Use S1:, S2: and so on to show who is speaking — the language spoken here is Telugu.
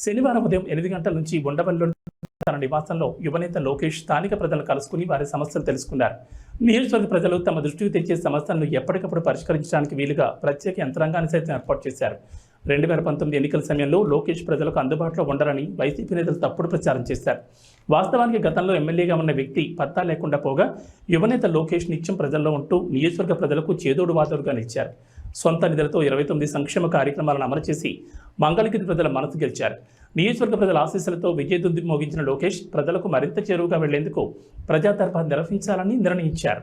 S1: శనివారం ఉదయం 8 గంటల నుంచి ఉండవల్లిలోని తన నివాసంలో యువనేత లోకేష్ స్థానిక ప్రజలను కలుసుకుని వారి సమస్యలు తెలుసుకున్నారు. నియోజకవర్గ ప్రజలు తమ దృష్టికి తెచ్చే సమస్యలను ఎప్పటికప్పుడు పరిష్కరించడానికి వీలుగా ప్రత్యేక యంత్రాంగాన్ని సైతం ఏర్పాటు చేశారు. 2019 ఎన్నికల సమయంలో లోకేష్ ప్రజలకు అందుబాటులో ఉండరని వైసీపీ నేతలు తప్పుడు ప్రచారం చేశారు. వాస్తవానికి గతంలో ఎమ్మెల్యేగా ఉన్న వ్యక్తి పత్తా లేకుండా పోగా యువనేత లోకేష్ నిత్యం ప్రజల్లో ఉంటూ నియోజకవర్గ ప్రజలకు చేదోడు వాదోడుగా నిలిచారు. సొంత నిధులతో 29 సంక్షేమ కార్యక్రమాలను అమలు చేసి మంగళగిరి ప్రజల మనసు గెలిచారు. నియోజకవర్గ ప్రజల ఆశీస్సులతో విజయదుందుబి మోగించిన లోకేష్ ప్రజలకు మరింత చేరువుగా వెళ్లేందుకు ప్రజా దర్బార్ నిర్వహించాలని నిర్ణయించారు.